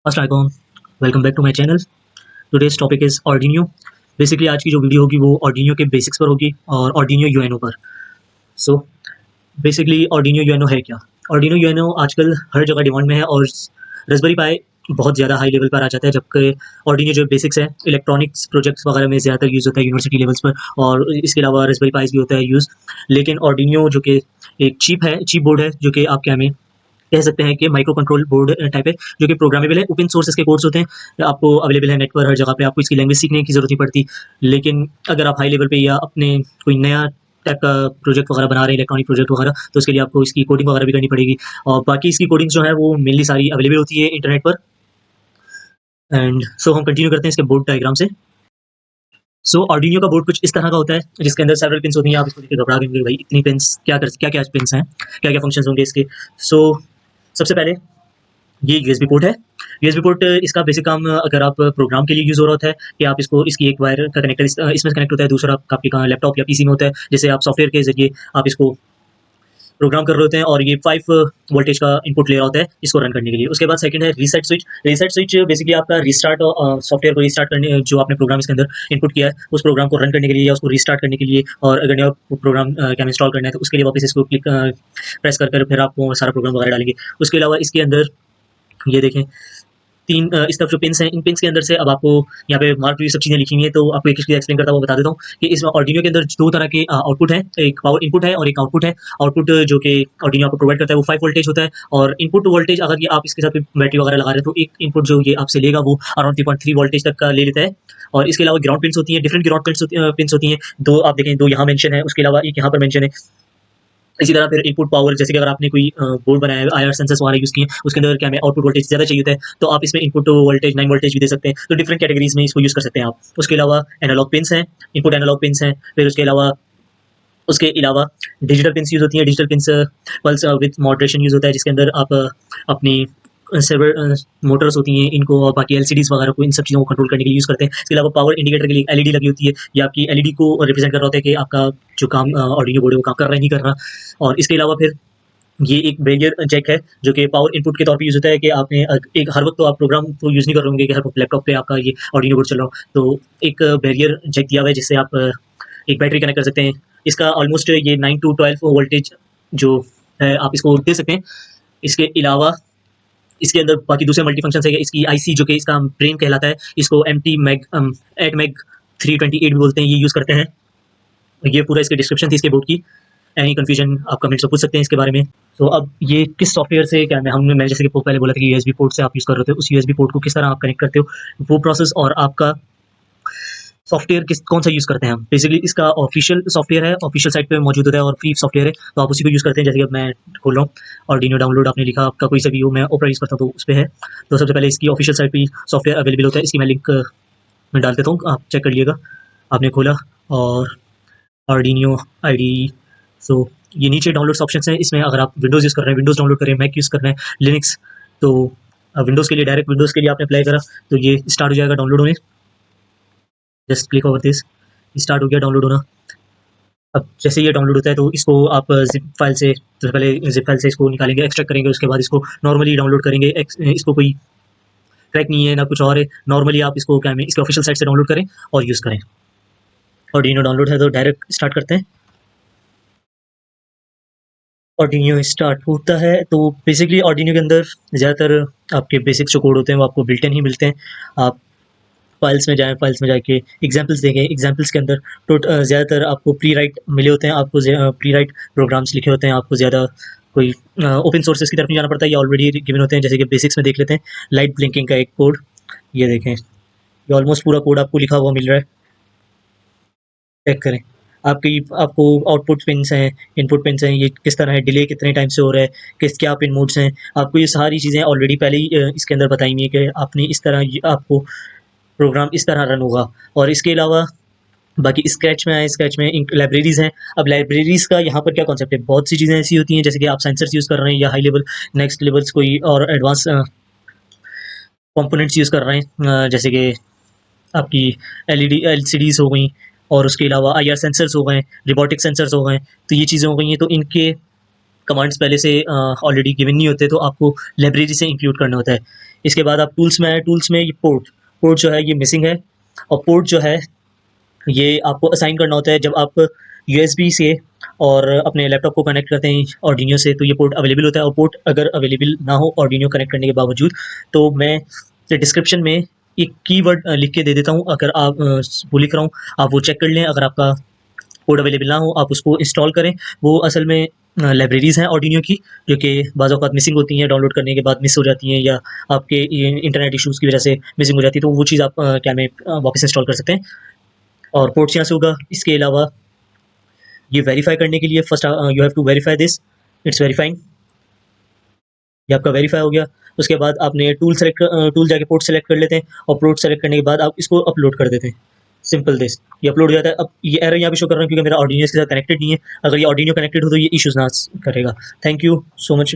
अस्सलाम welcome back to my channel. Today's topic is Arduino. Basically आज की जो वीडियो होगी वो आर्डिनो के बेसिक्स पर होगी और आर्डिनो यूएनओ पर। सो बेसिकली आर्डिनो यूएनओ है क्या? आर्डिनो यूएनओ आजकल हर जगह डिमांड में है और रास्पबेरी पाई बहुत ज़्यादा हाई लेवल पर आ जाता है, जबकि आर्डिनो जो बेसिक्स है इलेक्ट्रॉनिक्स प्रोजेक्ट्स वगैरह में ज़्यादातर यूज़ होता है यूनिवर्सिटी लेवल्स पर, और इसके अलावा रास्पबेरी पाइस भी होता है यूज़। लेकिन आर्डिनो जो कि एक चीप बोर्ड है, जो कि आप क्या में कह सकते हैं कि माइक्रो कंट्रोल बोर्ड टाइप है, जो कि प्रोग्रामेबल है। ओपन सोर्स इसके कोड्स होते हैं, आपको अवेलेबल है नेट पर हर जगह पे। आपको इसकी लैंग्वेज सीखने की ज़रूरत नहीं पड़ती। लेकिन अगर आप हाई लेवल पे या अपने कोई नया टाइप का प्रोजेक्ट वगैरह बना रहे हैं, इलेक्ट्रॉनिक प्रोजेक्ट वगैरह, तो उसके लिए आपको इसकी कोडिंग वगैरह भी करनी पड़ेगी। और बाकी इसकी कोडिंग जो है वो मेनली सारी अवेलेबल होती है इंटरनेट पर। एंड सो हम कंटिन्यू करते हैं इसके बोर्ड डायग्राम से। सो आर्डिनो का बोर्ड कुछ इस तरह का होता है, जिसके अंदर सेवरल पिन्स होती हैं। आप इसको देख के घबरा गए भाई इतनी पिन्स क्या क्या पिन्स हैं, क्या क्या फंक्शंस होंगे इसके। सो सबसे पहले ये यूएसबी पोर्ट है। यूएसबी पोर्ट इसका बेसिक काम, अगर आप प्रोग्राम के लिए यूज़ हो रहा होता है कि आप इसको इसकी एक वायर का कनेक्टर इसमें कनेक्ट होता है, दूसरा आपके लैपटॉप या पीसी में होता है, जैसे आप सॉफ्टवेयर के ज़रिए आप इसको प्रोग्राम कर रहे होते हैं, और ये 5 वोल्टेज का इनपुट ले रहा होता है इसको रन करने के लिए। उसके बाद सेकंड है reset switch. Reset switch basically आपका रिस्टार्ट सॉफ्टवेयर को रिस्टार्ट करने, जो आपने प्रोग्राम इसके अंदर इनपुट किया है उस प्रोग्राम को रन करने के लिए या उसको रिस्टार्ट करने के लिए, और अगर नया प्रोग्राम क्या इंस्टॉल करना है तो उसके लिए वापस इसको क्लिक प्रेस कर फिर आप वो सारा प्रोग्राम वगैरह डालेंगे। उसके अलावा इसके अंदर ये देखें 3 इस तरफ जो पिन्स हैं, इन पिन्स के अंदर से अब आपको यहाँ पे मार्क हुई सब चीज़ें लिखी हुई हैं, तो आपको एक-एक चीज़ एक्सप्लेन करता हुआ बता देता हूँ कि इस आर्डिनो के अंदर 2 तरह के आउटपुट हैं, एक पावर इनपुट है और एक आउटपुट है। आउटपुट जो कि आर्डिनो आपको प्रोवाइड करता है वो 5 वोल्टेज होता है, और इनपुट वोल्टेज अगर ये आप इसके साथ बैटरी वगैरह लगा रहे हैं तो एक इनपुट जो ये आपसे लेगा वो अराउंड 3.3 वोल्टेज तक का ले लेता है। और इसके अलावा ग्राउंड पिन्स होती हैं, डिफरेंट ग्राउंड पिन्स होती हैं। 2 आप देखें, 2 यहाँ मेंशन है, उसके अलावा एक यहाँ पर मेंशन है। इसी तरह फिर इनपुट पावर, जैसे कि अगर आपने कोई बोर्ड बनाया है, आईआर सेंसर्स वगैरह यूज़ किए हैं, उसके अंदर क्या है आउटपुट वोल्टेज ज़्यादा चाहिए होता है, तो आप इसमें इनपुट वोल्टेज 9 वोल्टेज भी दे सकते हैं। तो डिफरेंट कैटेगरीज में इसको यूज़ कर सकते हैं आप। उसके अलावा एनालॉग पिन्स हैं, इनपुट एनालॉग पिन्स हैं। फिर उसके अलावा डिजिटल पिन्स यूज़ होती हैं। Digital pins pulse with moderation use होता है, जिसके अंदर आप अपनी सेवर मोटर्स होती हैं इनको, और बाकी एलसीडीज़ वगैरह को, इन सब चीज़ों को कंट्रोल करने के लिए यूज़ करते हैं। इसके अलावा पावर इंडिकेटर के लिए एलईडी लगी होती है, ये आपकी एलईडी को रिप्रेजेंट कर रहा होता है कि आपका जो काम आर्डिनो बोर्ड है वो काम कर रहा है नहीं कर रहा। और इसके अलावा फिर ये एक बैरियर जैक है, जो कि पावर इनपुट के तौर पे यूज़ होता है कि आपने एक हर वक्त तो आप प्रोग्राम को यूज़ नहीं कर रहे होंगे कि हर वक्त लैपटॉप पे आपका ये आर्डिनो बोर्ड चल रहा हो, तो एक बैरियर जैक दिया हुआ है जिससे आप एक बैटरी कनेक्ट कर सकते हैं। इसका ऑलमोस्ट ये 9 टू 12 वोल्टेज जो है आप इसको दे सकते हैं। इसके अलावा इसके अंदर बाकी दूसरे मल्टी फंक्शन है। इसकी आईसी जो कि इसका ब्रेन कहलाता है, इसको एमटी मैग 8 मैग 328 भी बोलते हैं, ये यूज़ करते हैं। ये पूरा इसकी डिस्क्रिप्शन थी इसके बोर्ड की। एनी कन्फ्यूजन आप कमेंट्स में पूछ सकते हैं इसके बारे में। तो अब ये किस सॉफ्टवेयर से क्या है, हमने मैं जैसे कि पहले बोला था कि यूएसबी पोर्ट से आप यूज़ कर रहे थे, उस यूएसबी पोर्ट को किस तरह आप कनेक्ट करते हो, वो प्रोसेस, और आपका सॉफ्टवेयर कौन सा यूज़ करते हैं हम। बेसिकली इसका ऑफिशियल सॉफ्टवेयर है, ऑफिशियल साइट पे मौजूद होता है, और फ्री सॉफ्टवेयर है, तो आप उसी को यूज़ करते हैं। जैसे कि अब मैं खोल रहा हूँ आर्डिनो डाउनलोड, आपने लिखा आपका कोई सा भी हो, मैं ओपरा यूज़ करता हूँ तो उस पे है। तो सबसे पहले इसकी ऑफिशियल साइट पे सॉफ्टवेयर अवेलेबल होता है, इसकी मैं लिंक मैं डाल देता हूँ, आप चेक कर लीजिएगा। आपने खोला और आर्डिनो आईडी, सो ये नीचे डाउनलोड्स ऑप्शंस हैं। इसमें अगर आप विंडोज़ यूज़ कर रहे हैं, विंडोज़ डाउनलोड कर रहे हैं, मैक यूज़ कर रहे हैं, लिनक्स, तो विंडोज़ के लिए डायरेक्ट विंडोज़ के लिए आपने अप्लाई करा तो ये स्टार्ट हो जाएगा डाउनलोड होने। Just click over this, start हो गया डाउनलोड होना। अब जैसे ये डाउनलोड होता है तो इसको आप ज़िप फाइल से, तो पहले ज़िप फाइल से इसको निकालेंगे, एक्सट्रैक्ट करेंगे, उसके बाद इसको नॉर्मली डाउनलोड करेंगे। इसको कोई क्रैक नहीं है ना कुछ और है, नॉर्मली आप इसको क्या है इसके ऑफिशियल साइट से डाउनलोड करें और यूज़ करें। आर्डिनो डाउनलोड है तो डायरेक्ट स्टार्ट करते हैं। आर्डिनो स्टार्ट होता है तो बेसिकली आर्डिनो के अंदर ज़्यादातर आपके बेसिक्स जो कोड होते हैं वो आपको बिल्ट इन ही मिलते हैं। आप फाइल्स में जाएँ, फाइल्स में जाके एग्जांपल्स देखें, एग्जांपल्स के अंदर ज़्यादातर आपको प्री राइट मिले होते हैं, आपको प्री राइट प्रोग्राम्स लिखे होते हैं। आपको ज़्यादा कोई ओपन सोर्सेज़ की तरफ नहीं जाना पड़ता, ये ऑलरेडी गिवन होते हैं। जैसे कि बेसिक्स में देख लेते हैं, लाइट ब्लिंकिंग का एक कोड, ये देखें, ये ऑलमोस्ट पूरा कोड आपको लिखा हुआ मिल रहा है, चेक करें। आपको आउटपुट पिन्स हैं, इनपुट पिन्स हैं, ये किस तरह है, डिले कितने टाइम से हो रहा है, क्या पिन मोड्स हैं, आपको ये सारी चीज़ें ऑलरेडी पहले ही इसके अंदर बताई हुई है कि आपने इस तरह आपको प्रोग्राम इस तरह रन होगा। और इसके अलावा बाकी स्केच में आए, स्केच में लाइब्रेरीज़ हैं। अब लाइब्रेरीज़ का यहाँ पर क्या कॉन्सेप्ट है, बहुत सी चीज़ें ऐसी होती हैं जैसे कि आप सेंसर्स यूज़ कर रहे हैं या हाई लेवल नेक्स्ट लेवल्स कोई और एडवांस कंपोनेंट्स यूज़ कर रहे हैं, जैसे कि आपकी एलसीडीज़ हो गई, और उसके अलावा आईआर सेंसर्स हो गए, रोबोटिक सेंसर्स हो गए, तो ये चीज़ें हो गई हैं। तो इनके कमांड्स पहले से ऑलरेडी गिवन नहीं होते, तो आपको लाइब्रेरी से इंक्लूड करना होता है। इसके बाद आप टूल्स में आए, टूल्स में ये पोर्ट जो है ये मिसिंग है, और पोर्ट जो है ये आपको असाइन करना होता है जब आप यूएसबी से और अपने लैपटॉप को कनेक्ट करते हैं ऑर्डिनियो से, तो ये पोर्ट अवेलेबल होता है। और पोर्ट अगर अवेलेबल ना हो ऑर्डिनियो कनेक्ट करने के बावजूद, तो मैं डिस्क्रिप्शन में एक कीवर्ड लिख के दे देता हूँ, अगर आप वो लिख रहा हूँ, आप वो चेक कर लें। अगर आपका पोर्ट अवेलेबल ना हो, आप उसको इंस्टॉल करें। वो असल में लाइब्रेरीज़ हैं ऑर्डिनियो की, जो कि बाज़ औक़ात मिसिंग होती हैं, डाउनलोड करने के बाद मिस हो जाती हैं, या आपके इंटरनेट इश्यूज़ की वजह से मिसिंग हो जाती है, तो वो चीज़ आप क्या में वापस इंस्टॉल कर सकते हैं। और पोर्ट्स यहाँ से होगा। इसके अलावा ये वेरीफाई करने के लिए first you have to verify this, it's verifying. ये आपका वेरीफाई हो गया। उसके बाद आपने टूल जाके पोर्ट सेलेक्ट कर लेते हैं, और पोर्ट सेलेक्ट करने के बाद आप इसको अपलोड कर देते हैं। सिंपल दिस, ये अपलोड हो जाता है। अब ये एरर यहाँ पे शो कर रहा है क्योंकि मेरा ऑर्डिनियो के साथ कनेक्टेड नहीं है। अगर ये ऑर्डिनियो कनेक्टेड हो तो ये इश्यूज ना करेगा। Thank you so much.